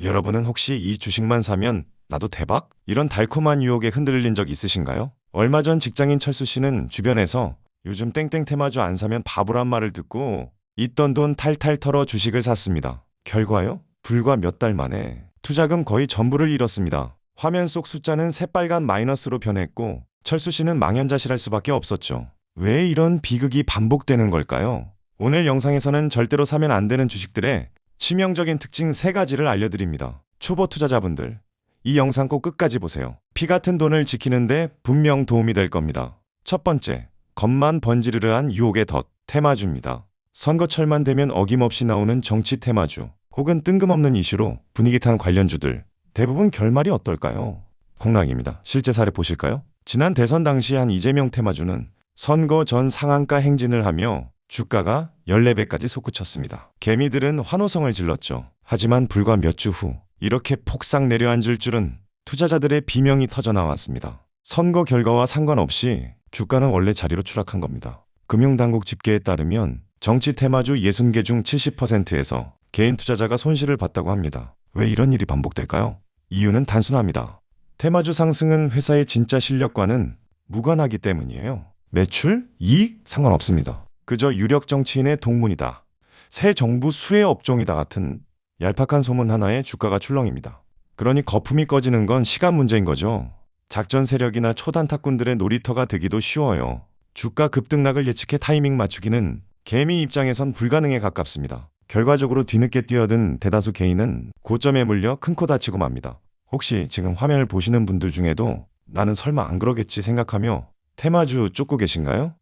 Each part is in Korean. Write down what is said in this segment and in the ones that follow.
여러분은 혹시 이 주식만 사면 나도 대박? 이런 달콤한 유혹에 흔들린 적 있으신가요? 얼마 전 직장인 철수 씨는 주변에서 요즘 땡땡 테마주 안 사면 바보란 말을 듣고 있던 돈 탈탈 털어 주식을 샀습니다. 결과요? 불과 몇 달 만에 투자금 거의 전부를 잃었습니다. 화면 속 숫자는 새빨간 마이너스로 변했고 철수 씨는 망연자실할 수밖에 없었죠. 왜 이런 비극이 반복되는 걸까요? 오늘 영상에서는 절대로 사면 안 되는 주식들의 치명적인 특징 3가지를 알려드립니다. 초보 투자자분들, 이 영상 꼭 끝까지 보세요. 피 같은 돈을 지키는데 분명 도움이 될 겁니다. 첫 번째, 겉만 번지르르한 유혹의 덫, 테마주입니다. 선거철만 되면 어김없이 나오는 정치 테마주, 혹은 뜬금없는 이슈로 분위기 탄 관련주들, 대부분 결말이 어떨까요? 폭락입니다. 실제 사례 보실까요? 지난 대선 당시 한 이재명 테마주는 선거 전 상한가 행진을 하며 주가가 14배까지 솟구쳤습니다. 개미들은 환호성을 질렀죠. 하지만 불과 몇 주 후 이렇게 폭삭 내려앉을 줄은 투자자들의 비명이 터져나왔습니다. 선거 결과와 상관없이 주가는 원래 자리로 추락한 겁니다. 금융당국 집계에 따르면 정치 테마주 60개 중 70%에서 개인 투자자가 손실을 봤다고 합니다. 왜 이런 일이 반복될까요? 이유는 단순합니다. 테마주 상승은 회사의 진짜 실력과는 무관하기 때문이에요. 매출, 이익 상관없습니다. 그저 유력 정치인의 동문이다, 새 정부 수혜 업종이다 같은 얄팍한 소문 하나에 주가가 출렁입니다. 그러니 거품이 꺼지는 건 시간 문제인 거죠. 작전 세력이나 초단타꾼들의 놀이터가 되기도 쉬워요. 주가 급등락을 예측해 타이밍 맞추기는 개미 입장에선 불가능에 가깝습니다. 결과적으로 뒤늦게 뛰어든 대다수 개인은 고점에 물려 큰 코 다치고 맙니다. 혹시 지금 화면을 보시는 분들 중에도 나는 설마 안 그러겠지 생각하며 테마주 쫓고 계신가요?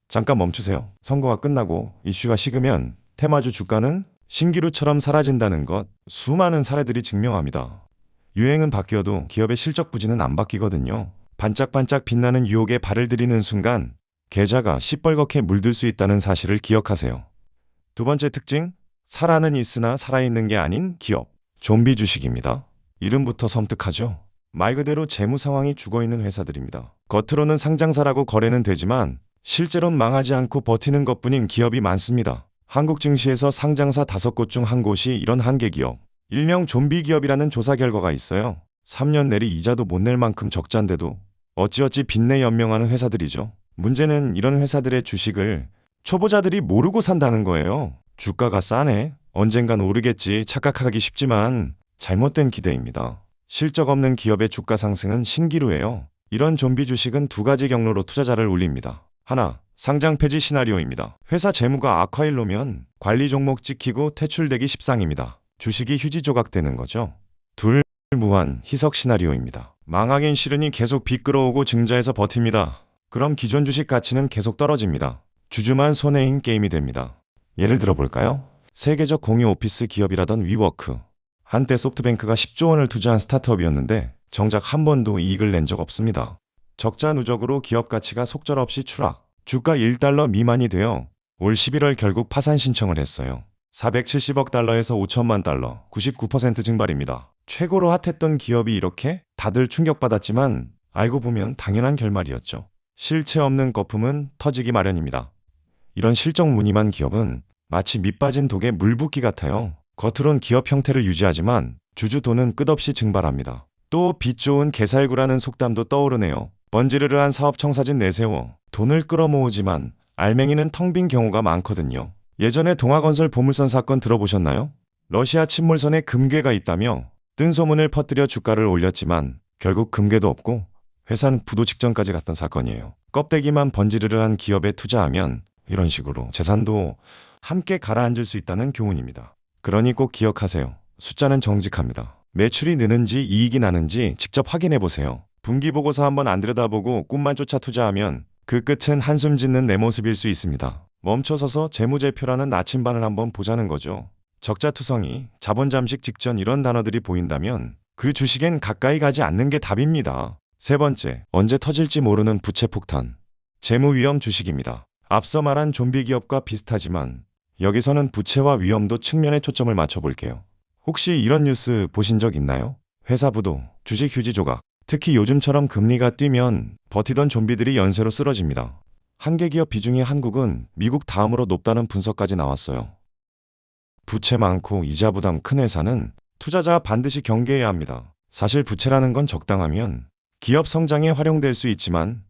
잠깐 멈추세요. 선거가 끝나고 이슈가 식으면 테마주 주가는 신기루처럼 사라진다는 것, 수많은 사례들이 증명합니다. 유행은 바뀌어도 기업의 실적 부진은 안 바뀌거든요. 반짝반짝 빛나는 유혹에 발을 들이는 순간 계좌가 시뻘겋게 물들 수 있다는 사실을 기억하세요. 두 번째 특징, 살아는 있으나 살아있는 게 아닌 기업, 좀비 주식입니다. 이름부터 섬뜩하죠? 말 그대로 재무 상황이 죽어있는 회사들입니다. 겉으로는 상장사라고 거래는 되지만 실제로는 망하지 않고 버티는 것뿐인 기업이 많습니다. 한국 증시에서 상장사 5곳 중 한 곳이 이런 한계 기업, 일명 좀비 기업이라는 조사 결과가 있어요. 3년 내리 이자도 못 낼 만큼 적자인데도 어찌어찌 빚내 연명하는 회사들이죠. 문제는 이런 회사들의 주식을 초보자들이 모르고 산다는 거예요. 주가가 싸네, 언젠간 오르겠지 착각하기 쉽지만 잘못된 기대입니다. 실적 없는 기업의 주가 상승은 신기루예요. 이런 좀비 주식은 2가지 경로로 투자자를 울립니다. 하나, 상장 폐지 시나리오입니다. 회사 재무가 악화일로면 관리 종목 찍히고 퇴출되기 십상입니다. 주식이 휴지 조각되는 거죠. 둘, 무한 희석 시나리오입니다. 망하긴 싫으니 계속 빚 끌어오고 증자해서 버팁니다. 그럼 기존 주식 가치는 계속 떨어집니다. 주주만 손해인 게임이 됩니다. 예를 들어 볼까요? 세계적 공유 오피스 기업이라던 위워크. 한때 소프트뱅크가 10조 원을 투자한 스타트업이었는데 정작 한 번도 이익을 낸 적 없습니다. 적자 누적으로 기업 가치가 속절없이 추락, 주가 1달러 미만이 되어 올 11월 결국 파산 신청을 했어요. 470억 달러에서 5천만 달러, 99% 증발입니다. 최고로 핫했던 기업이 이렇게 다들 충격받았지만 알고 보면 당연한 결말이었죠. 실체 없는 거품은 터지기 마련입니다. 이런 실적 무늬만 기업은 마치 밑 빠진 독에 물 붓기 같아요. 겉으론 기업 형태를 유지하지만 주주 돈은 끝없이 증발합니다. 또 빚 좋은 개살구라는 속담도 떠오르네요. 번지르르한 사업 청사진 내세워 돈을 끌어모으지만 알맹이는 텅 빈 경우가 많거든요. 예전에 동아건설 보물선 사건 들어보셨나요? 러시아 침몰선에 금괴가 있다며 뜬 소문을 퍼뜨려 주가를 올렸지만 결국 금괴도 없고 회사는 부도 직전까지 갔던 사건이에요. 껍데기만 번지르르한 기업에 투자하면 이런 식으로 재산도 함께 가라앉을 수 있다는 교훈입니다. 그러니 꼭 기억하세요. 숫자는 정직합니다. 매출이 느는지 이익이 나는지 직접 확인해 보세요. 분기보고서 한번 안 들여다보고 꿈만 쫓아 투자하면 그 끝은 한숨 짓는 내 모습일 수 있습니다. 멈춰서서 재무제표라는 나침반을 한번 보자는 거죠. 적자투성이, 자본 잠식 직전 이런 단어들이 보인다면 그 주식엔 가까이 가지 않는 게 답입니다. 세 번째, 언제 터질지 모르는 부채 폭탄. 재무 위험 주식입니다. 앞서 말한 좀비 기업과 비슷하지만 여기서는 부채와 위험도 측면에 초점을 맞춰볼게요. 혹시 이런 뉴스 보신 적 있나요? 회사 부도, 주식 휴지 조각, 특히 요즘처럼 금리가 뛰면 버티던 좀비들이 연쇄로 쓰러집니다. 한계 기업 비중이 한국은 미국 다음으로 높다는 분석까지 나왔어요. 부채 많고 이자 부담 큰 회사는 투자자 반드시 경계해야 합니다. 사실 부채라는 건 적당하면 기업 성장에 활용될 수 있지만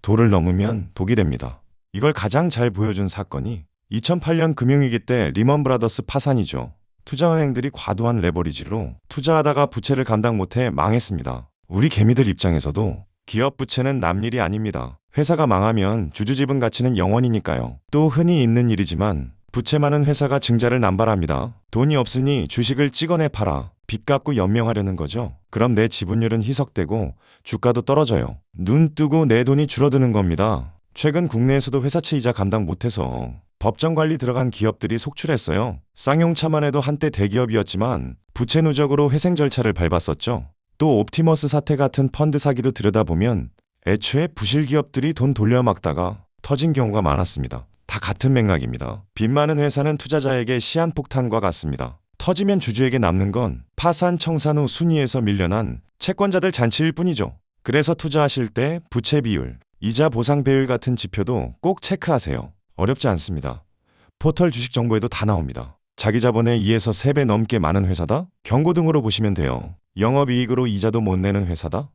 도를 넘으면 독이 됩니다. 이걸 가장 잘 보여준 사건이 2008년 금융위기 때 리먼 브라더스 파산이죠. 투자은행들이 과도한 레버리지로 투자하다가 부채를 감당 못해 망했습니다. 우리 개미들 입장에서도 기업 부채는 남일이 아닙니다. 회사가 망하면 주주지분 가치는 0원이니까요. 또 흔히 있는 일이지만 부채 많은 회사가 증자를 남발합니다. 돈이 없으니 주식을 찍어내 팔아 빚 갚고 연명하려는 거죠. 그럼 내 지분율은 희석되고 주가도 떨어져요. 눈 뜨고 내 돈이 줄어드는 겁니다. 최근 국내에서도 회사채 이자 감당 못해서 법정 관리 들어간 기업들이 속출했어요. 쌍용차만 해도 한때 대기업이었지만 부채 누적으로 회생 절차를 밟았었죠. 또 옵티머스 사태 같은 펀드 사기도 들여다보면 애초에 부실 기업들이 돈 돌려막다가 터진 경우가 많았습니다. 다 같은 맥락입니다. 빚 많은 회사는 투자자에게 시한폭탄과 같습니다. 터지면 주주에게 남는 건 파산 청산 후 순위에서 밀려난 채권자들 잔치일 뿐이죠. 그래서 투자하실 때 부채 비율, 이자 보상 배율 같은 지표도 꼭 체크하세요. 어렵지 않습니다. 포털 주식 정보에도 다 나옵니다. 자기 자본의 2에서 3배 넘게 많은 회사다? 경고등으로 보시면 돼요. 영업이익으로 이자도 못 내는 회사다?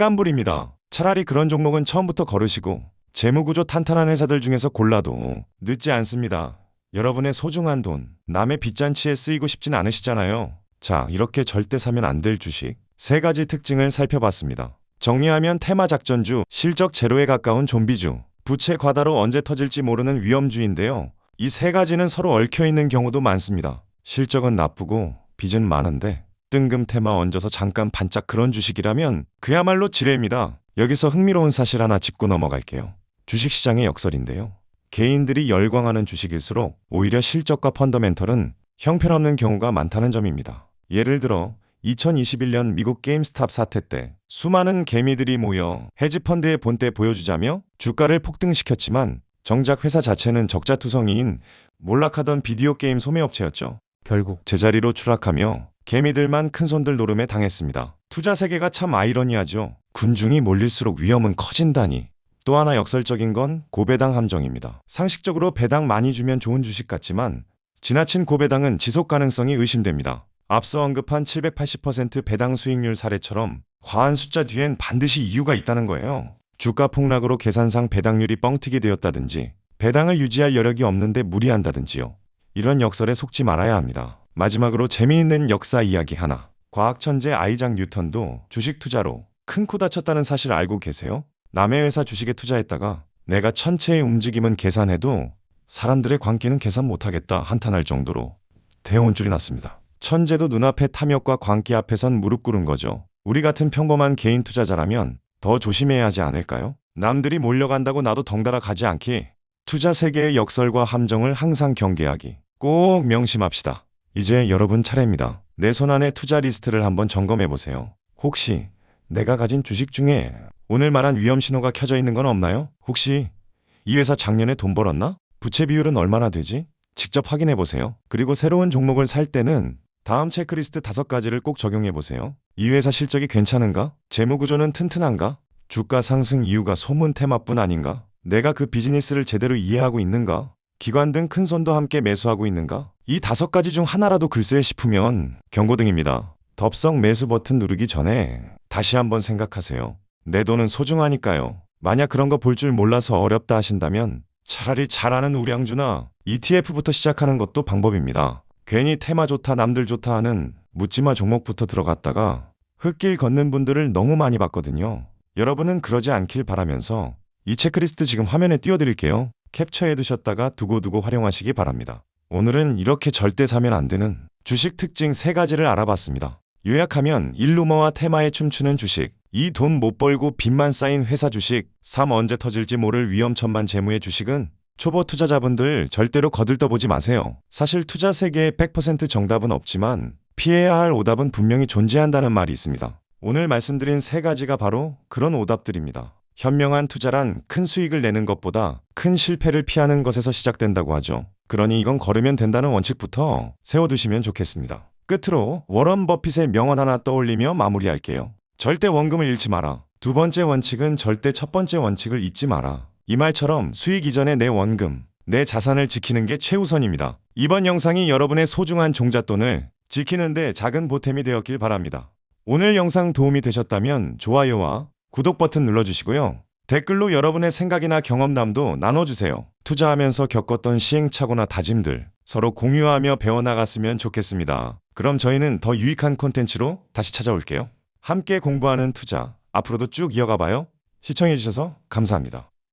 빨간불입니다. 차라리 그런 종목은 처음부터 거르시고 재무구조 탄탄한 회사들 중에서 골라도 늦지 않습니다. 여러분의 소중한 돈, 남의 빚잔치에 쓰이고 싶진 않으시잖아요. 자, 이렇게 절대 사면 안 될 주식 3가지 특징을 살펴봤습니다. 정리하면 테마 작전주, 실적 제로에 가까운 좀비주, 부채 과다로 언제 터질지 모르는 위험주인데요. 이 3가지는 서로 얽혀있는 경우도 많습니다. 실적은 나쁘고 빚은 많은데 뜬금 테마 얹어서 잠깐 반짝 그런 주식이라면 그야말로 지뢰입니다. 여기서 흥미로운 사실 하나 짚고 넘어갈게요. 주식시장의 역설인데요. 개인들이 열광하는 주식일수록 오히려 실적과 펀더멘털은 형편없는 경우가 많다는 점입니다. 예를 들어 2021년 미국 게임스탑 사태 때 수많은 개미들이 모여 헤지펀드의 본때 보여주자며 주가를 폭등시켰지만 정작 회사 자체는 적자투성이인 몰락하던 비디오 게임 소매업체였죠. 결국 제자리로 추락하며 개미들만 큰손들 노름에 당했습니다. 투자 세계가 참 아이러니하죠. 군중이 몰릴수록 위험은 커진다니. 또 하나 역설적인 건 고배당 함정입니다. 상식적으로 배당 많이 주면 좋은 주식 같지만 지나친 고배당은 지속 가능성이 의심됩니다. 앞서 언급한 780% 배당 수익률 사례처럼 과한 숫자 뒤엔 반드시 이유가 있다는 거예요. 주가 폭락으로 계산상 배당률이 뻥튀기 되었다든지 배당을 유지할 여력이 없는데 무리한다든지요. 이런 역설에 속지 말아야 합니다. 마지막으로 재미있는 역사 이야기 하나. 과학 천재 아이작 뉴턴도 주식 투자로 큰 코 다쳤다는 사실 알고 계세요? 남의 회사 주식에 투자했다가 내가 천체의 움직임은 계산해도 사람들의 광기는 계산 못하겠다 한탄할 정도로 대혼줄이 났습니다. 천재도 눈앞의 탐욕과 광기 앞에선 무릎 꿇은 거죠. 우리 같은 평범한 개인 투자자라면 더 조심해야 하지 않을까요? 남들이 몰려간다고 나도 덩달아 가지 않기. 투자 세계의 역설과 함정을 항상 경계하기. 꼭 명심합시다. 이제 여러분 차례입니다. 내 손안의 투자 리스트를 한번 점검해보세요. 혹시 내가 가진 주식 중에 오늘 말한 위험 신호가 켜져 있는 건 없나요? 혹시 이 회사 작년에 돈 벌었나? 부채 비율은 얼마나 되지? 직접 확인해보세요. 그리고 새로운 종목을 살 때는 다음 체크리스트 5가지를 꼭 적용해보세요. 이 회사 실적이 괜찮은가? 재무구조는 튼튼한가? 주가 상승 이유가 소문 테마뿐 아닌가? 내가 그 비즈니스를 제대로 이해하고 있는가? 기관 등 큰 손도 함께 매수하고 있는가? 이 5가지 중 하나라도 글쎄 싶으면 경고등입니다. 덥석 매수 버튼 누르기 전에 다시 한번 생각하세요. 내 돈은 소중하니까요. 만약 그런 거 볼 줄 몰라서 어렵다 하신다면 차라리 잘 아는 우량주나 ETF부터 시작하는 것도 방법입니다. 괜히 테마 좋다 남들 좋다 하는 묻지마 종목부터 들어갔다가 흙길 걷는 분들을 너무 많이 봤거든요. 여러분은 그러지 않길 바라면서 이 체크리스트 지금 화면에 띄워드릴게요. 캡처해 두셨다가 두고두고 활용하시기 바랍니다. 오늘은 이렇게 절대 사면 안 되는 주식 특징 3가지를 알아봤습니다. 요약하면 1. 루머와 테마에 춤추는 주식, 2. 돈 못 벌고 빚만 쌓인 회사 주식, 3. 언제 터질지 모를 위험천만 재무의 주식은 초보 투자자분들 절대로 거들떠보지 마세요. 사실 투자 세계에 100% 정답은 없지만 피해야 할 오답은 분명히 존재한다는 말이 있습니다. 오늘 말씀드린 3가지가 바로 그런 오답들입니다. 현명한 투자란 큰 수익을 내는 것보다 큰 실패를 피하는 것에서 시작된다고 하죠. 그러니 이건 걸으면 된다는 원칙부터 세워두시면 좋겠습니다. 끝으로 워런 버핏의 명언 하나 떠올리며 마무리할게요. 절대 원금을 잃지 마라. 2번째 원칙은 절대 첫 번째 원칙을 잊지 마라. 이 말처럼 수익 이전에 내 원금, 내 자산을 지키는 게 최우선입니다. 이번 영상이 여러분의 소중한 종잣돈을 지키는데 작은 보탬이 되었길 바랍니다. 오늘 영상 도움이 되셨다면 좋아요와 구독 버튼 눌러주시고요. 댓글로 여러분의 생각이나 경험담도 나눠주세요. 투자하면서 겪었던 시행착오나 다짐들 서로 공유하며 배워나갔으면 좋겠습니다. 그럼 저희는 더 유익한 콘텐츠로 다시 찾아올게요. 함께 공부하는 투자, 앞으로도 쭉 이어가 봐요. 시청해주셔서 감사합니다.